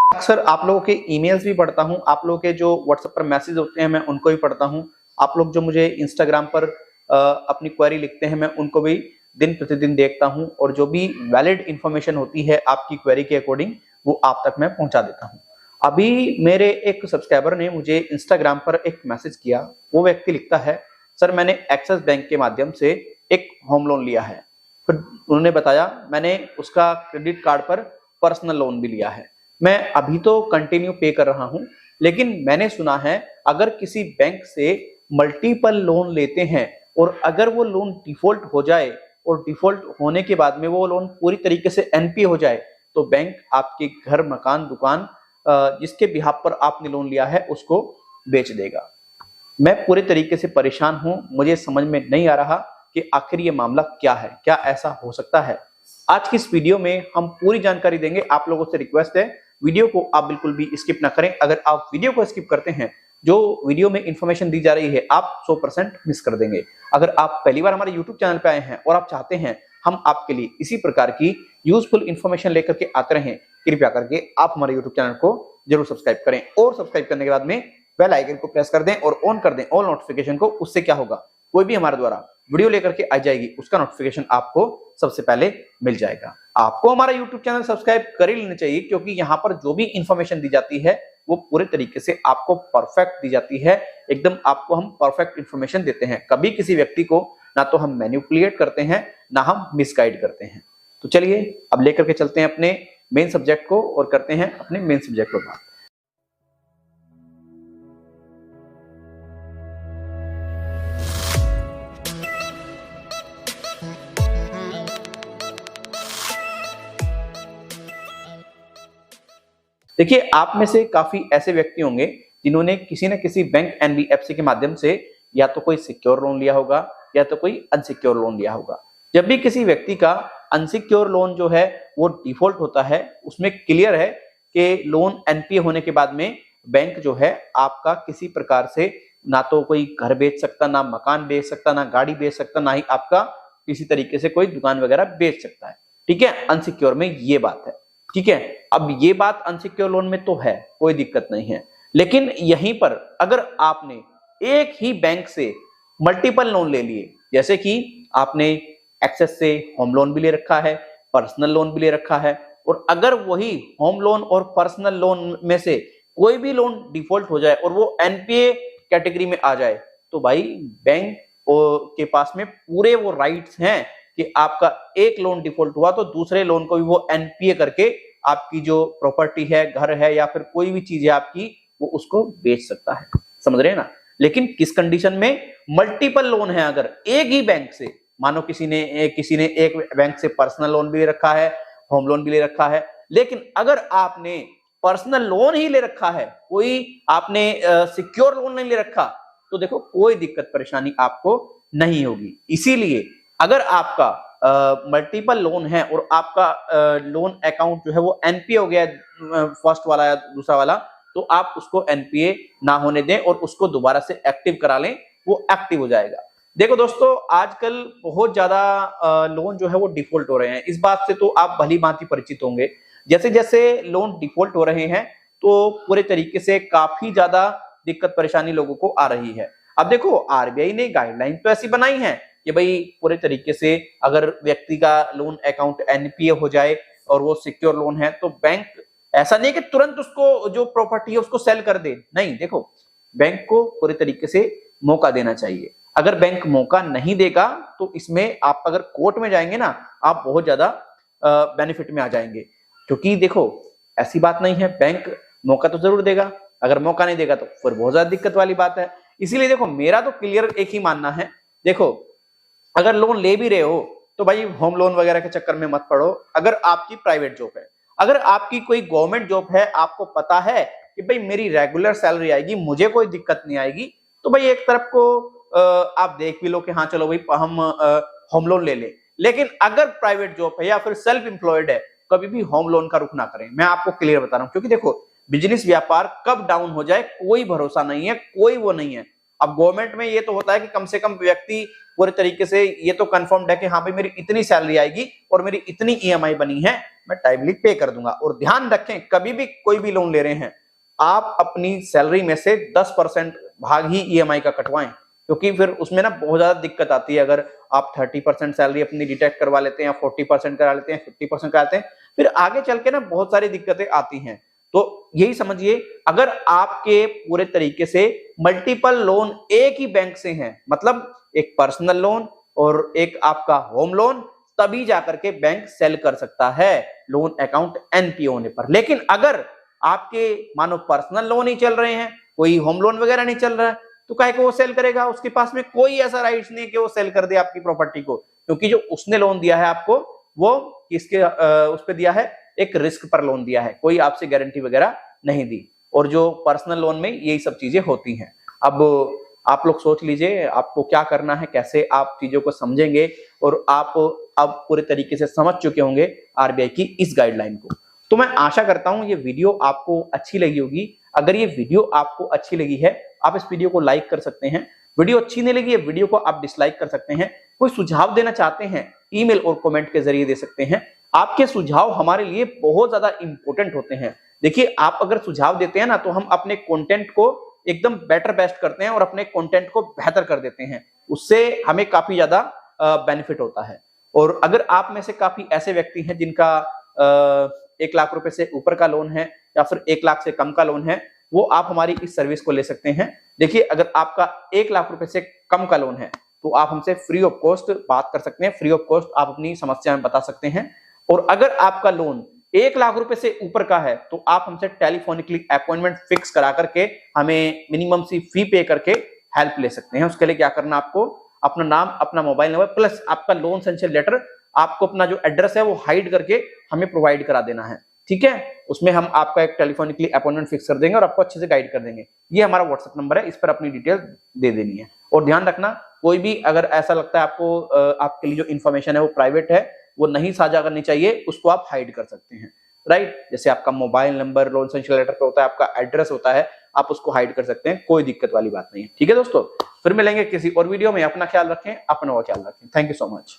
अक्सर आप लोगों के ईमेल्स भी पढ़ता हूँ, आप लोगों के जो व्हाट्सएप पर मैसेज होते हैं मैं उनको भी पढ़ता हूँ। आप लोग जो मुझे इंस्टाग्राम पर अपनी क्वेरी लिखते हैं मैं उनको भी दिन प्रतिदिन देखता हूँ और जो भी वैलिड इंफॉर्मेशन होती है आपकी क्वेरी के अकॉर्डिंग वो आप तक मैं पहुंचा देता हूँ। अभी मेरे एक सब्सक्राइबर ने मुझे इंस्टाग्राम पर एक मैसेज किया। वो व्यक्ति लिखता है, सर मैंने एक्सिस बैंक के माध्यम से एक होम लोन लिया है। फिर उन्होंने बताया मैंने उसका क्रेडिट कार्ड पर पर्सनल लोन भी लिया है। मैं अभी तो कंटिन्यू पे कर रहा हूं, लेकिन मैंने सुना है अगर किसी बैंक से मल्टीपल लोन लेते हैं और अगर वो लोन डिफॉल्ट हो जाए और डिफॉल्ट होने के बाद में वो लोन पूरी तरीके से एनपीए हो जाए तो बैंक आपके घर, मकान, दुकान जिसके बिहाफ पर आपने लोन लिया है उसको बेच देगा। मैं पूरे तरीके से परेशान हूं, मुझे समझ में नहीं आ रहा कि आखिर ये मामला क्या है, क्या ऐसा हो सकता है। आज की इस वीडियो में हम पूरी जानकारी देंगे। आप लोगों से रिक्वेस्ट है वीडियो को आप बिल्कुल भी स्किप ना करें। अगर आप वीडियो को स्किप करते हैं, जो वीडियो में इंफॉर्मेशन दी जा रही है आप 100% मिस कर देंगे। अगर आप पहली बार हमारे यूट्यूब चैनल पे आए हैं और आप चाहते हैं हम आपके लिए इसी प्रकार की यूजफुल इंफॉर्मेशन लेकर के आते रहें, कृपया करके आप हमारे यूट्यूब चैनल को जरूर सब्सक्राइब करें और सब्सक्राइब करने के बाद में बेल आइकन को प्रेस कर दें और ऑन कर दें ऑल नोटिफिकेशन को। उससे क्या होगा, कोई भी हमारे द्वारा वीडियो लेकर के आ जाएगी उसका नोटिफिकेशन आपको सबसे पहले मिल जाएगा। आपको हमारा यूट्यूब चैनल सब्सक्राइब कर ही लेना चाहिए, क्योंकि यहाँ पर जो भी इंफॉर्मेशन दी जाती है वो पूरे तरीके से आपको परफेक्ट दी जाती है। एकदम आपको हम परफेक्ट इंफॉर्मेशन देते हैं। कभी किसी व्यक्ति को ना तो हम मैनिपुलेट करते हैं ना हम मिसगाइड करते हैं। तो चलिए अब लेकर के चलते हैं अपने मेन सब्जेक्ट को और करते हैं अपने मेन सब्जेक्ट पर बात। देखिए, आप में से काफी ऐसे व्यक्ति होंगे जिन्होंने किसी न किसी बैंक एनबीएफसी के माध्यम से या तो कोई सिक्योर लोन लिया होगा या तो कोई अनसिक्योर लोन लिया होगा। जब भी किसी व्यक्ति का अनसिक्योर लोन जो है वो डिफॉल्ट होता है, उसमें क्लियर है कि लोन एनपीए होने के बाद में बैंक जो है आपका किसी प्रकार से ना तो कोई घर बेच सकता, ना मकान बेच सकता, ना गाड़ी बेच सकता, ना ही आपका किसी तरीके से कोई दुकान वगैरह बेच सकता है। ठीक है, अनसिक्योर में ये बात है। ठीक है, अब ये बात अनसिक्योर लोन में तो है, कोई दिक्कत नहीं है। लेकिन यहीं पर अगर आपने एक ही बैंक से मल्टीपल लोन ले लिए, जैसे कि आपने एक्सेस से होम लोन भी ले रखा है, पर्सनल लोन भी ले रखा है, और अगर वही होम लोन और पर्सनल लोन में से कोई भी लोन डिफॉल्ट हो जाए और वो एनपीए कैटेगरी में आ जाए, तो भाई बैंक के पास में पूरे वो राइट्स हैं कि आपका एक लोन डिफॉल्ट हुआ तो दूसरे लोन को भी वो एनपीए करके आपकी जो प्रॉपर्टी है, घर है या फिर कोई भी चीज है आपकी, वो उसको बेच सकता है। समझ रहे हैं ना। लेकिन किस कंडीशन में? मल्टीपल लोन है अगर एक ही बैंक से, मानो किसी ने एक बैंक से पर्सनल लोन भी ले रखा है, होम लोन भी ले रखा है, लेकिन अगर आपने पर्सनल लोन ही ले रखा है, कोई आपने सिक्योर लोन नहीं ले रखा, तो देखो कोई दिक्कत परेशानी आपको नहीं होगी। इसीलिए अगर आपका मल्टीपल लोन है और आपका लोन अकाउंट जो है वो एनपीए हो गया फर्स्ट वाला या दूसरा वाला, तो आप उसको एनपीए ना होने दें और उसको दोबारा से एक्टिव करा लें, वो एक्टिव हो जाएगा। देखो दोस्तों, आजकल बहुत ज्यादा लोन जो है वो डिफॉल्ट हो रहे हैं। इस बात से तो आप भली भांति परिचित होंगे। जैसे जैसे लोन डिफॉल्ट हो रहे हैं तो पूरे तरीके से काफी ज्यादा दिक्कत परेशानी लोगों को आ रही है। अब देखो, आरबीआई ने गाइडलाइन तो ऐसी बनाई है कि भाई पूरे तरीके से अगर व्यक्ति का लोन अकाउंट एनपीए हो जाए और वो सिक्योर लोन है तो बैंक ऐसा नहीं कि तुरंत उसको जो प्रॉपर्टी है उसको सेल कर दे। नहीं, देखो बैंक को पूरे तरीके से मौका देना चाहिए। अगर बैंक मौका नहीं देगा तो इसमें आप अगर कोर्ट में जाएंगे ना, आप बहुत ज्यादा बेनिफिट में आ जाएंगे। क्योंकि देखो ऐसी बात नहीं है, बैंक मौका तो जरूर देगा, अगर मौका नहीं देगा तो फिर बहुत ज्यादा दिक्कत वाली बात है। इसीलिए देखो मेरा तो क्लियर एक ही मानना है, देखो अगर लोन ले भी रहे हो तो भाई होम लोन वगैरह के चक्कर में मत पड़ो। अगर आपकी प्राइवेट जॉब है, अगर आपकी कोई गवर्नमेंट जॉब है, आपको पता है कि भाई मेरी रेगुलर सैलरी आएगी, मुझे कोई दिक्कत नहीं आएगी, तो भाई एक तरफ को आप देख भी लो कि हाँ चलो भाई हम होम लोन ले ले। लेकिन अगर प्राइवेट जॉब है या फिर सेल्फ एम्प्लॉयड है, कभी भी होम लोन का रुख ना करें। मैं आपको क्लियर बता रहा हूं, क्योंकि देखो बिजनेस व्यापार कब डाउन हो जाए कोई भरोसा नहीं है, कोई वो नहीं है। अब गवर्नमेंट में ये तो होता है कि कम से कम व्यक्ति पूरे तरीके से ये तो कंफर्म्ड है कि हाँ भाई मेरी इतनी सैलरी आएगी और मेरी इतनी ईएमआई बनी है, मैं टाइमली पे कर दूंगा। और ध्यान रखें, कभी भी कोई भी लोन ले रहे हैं, आप अपनी सैलरी में से 10% भाग ही ईएमआई का कटवाएं, क्योंकि फिर उसमें ना बहुत ज्यादा दिक्कत आती है। अगर आप 30% सैलरी अपनी डिडक्ट करवा लेते हैं, 40% करा लेते हैं, 50% करा लेते हैं, फिर आगे चल के ना बहुत सारी दिक्कतें आती हैं। तो यही समझिए, अगर आपके पूरे तरीके से मल्टीपल लोन एक ही बैंक से हैं, मतलब एक पर्सनल लोन और एक आपका होम लोन, तभी जाकर के बैंक सेल कर सकता है लोन अकाउंट एनपीओ होने पर। लेकिन अगर आपके मानो पर्सनल लोन ही चल रहे हैं, कोई होम लोन वगैरह नहीं चल रहा है, तो काहे को वो सेल करेगा? उसके पास में कोई ऐसा राइट्स नहीं है कि वो सेल कर दे आपकी प्रॉपर्टी को, क्योंकि जो उसने लोन दिया है आपको, वो किसके उस पे दिया है? एक रिस्क पर लोन दिया है, कोई आपसे गारंटी वगैरह नहीं दी। और जो पर्सनल लोन में यही सब चीजें होती हैं। अब आप लोग सोच लीजिए आपको क्या करना है, कैसे आप चीजों को समझेंगे, और आप अब पूरे तरीके से समझ चुके होंगे आरबीआई की इस गाइडलाइन को। तो मैं आशा करता हूं ये वीडियो आपको अच्छी लगी होगी। अगर ये वीडियो आपको अच्छी लगी है, आप इस वीडियो को लाइक कर सकते हैं। वीडियो अच्छी नहीं लगी है, वीडियो को आप डिसलाइक कर सकते हैं। कोई सुझाव देना चाहते हैं, ईमेल और कमेंट के जरिए दे सकते हैं। आपके सुझाव हमारे लिए बहुत ज्यादा इंपॉर्टेंट होते हैं। देखिए, आप अगर सुझाव देते हैं ना, तो हम अपने कंटेंट को एकदम बेटर बेस्ट करते हैं और अपने कंटेंट को बेहतर कर देते हैं। उससे हमें काफी ज्यादा बेनिफिट होता है। और अगर आप में से काफी ऐसे व्यक्ति हैं जिनका 1 लाख रुपए से ऊपर का लोन है या फिर 1 लाख से कम का लोन है, वो आप हमारी इस सर्विस को ले सकते हैं। देखिए, अगर आपका 1 लाख रुपए से कम का लोन है, तो आप हमसे फ्री ऑफ कॉस्ट बात कर सकते हैं। फ्री ऑफ कॉस्ट आप अपनी समस्या में बता सकते हैं। और अगर आपका लोन 1 लाख रुपए से ऊपर का है, तो आप हमसे टेलीफोनिकली अपॉइंटमेंट फिक्स करा करके हमें मिनिमम सी फी पे करके हेल्प ले सकते हैं। उसके लिए क्या करना, आपको अपना नाम, अपना मोबाइल नंबर प्लस आपका लोन सैंक्शन लेटर, आपको अपना जो एड्रेस है वो हाइड करके हमें प्रोवाइड करा देना है। ठीक है, उसमें हम आपका एक टेलीफोनिकली अपॉइंटमेंट फिक्स कर देंगे और आपको अच्छे से गाइड कर देंगे। ये हमारा व्हाट्सएप नंबर है, इस पर अपनी डिटेल दे देनी है। और ध्यान रखना, कोई भी अगर ऐसा लगता है आपको आपके लिए जो इन्फॉर्मेशन है वो प्राइवेट है, वो नहीं साझा करनी चाहिए, उसको आप हाइड कर सकते हैं। राइट, जैसे आपका mobile number loan sanction letter पे होता है, आपका एड्रेस होता है, आप उसको हाइड कर सकते हैं, कोई दिक्कत वाली बात नहीं है। ठीक है दोस्तों, फिर मिलेंगे किसी और वीडियो में। अपना ख्याल रखें, अपना ख्याल रखें। Thank you so much.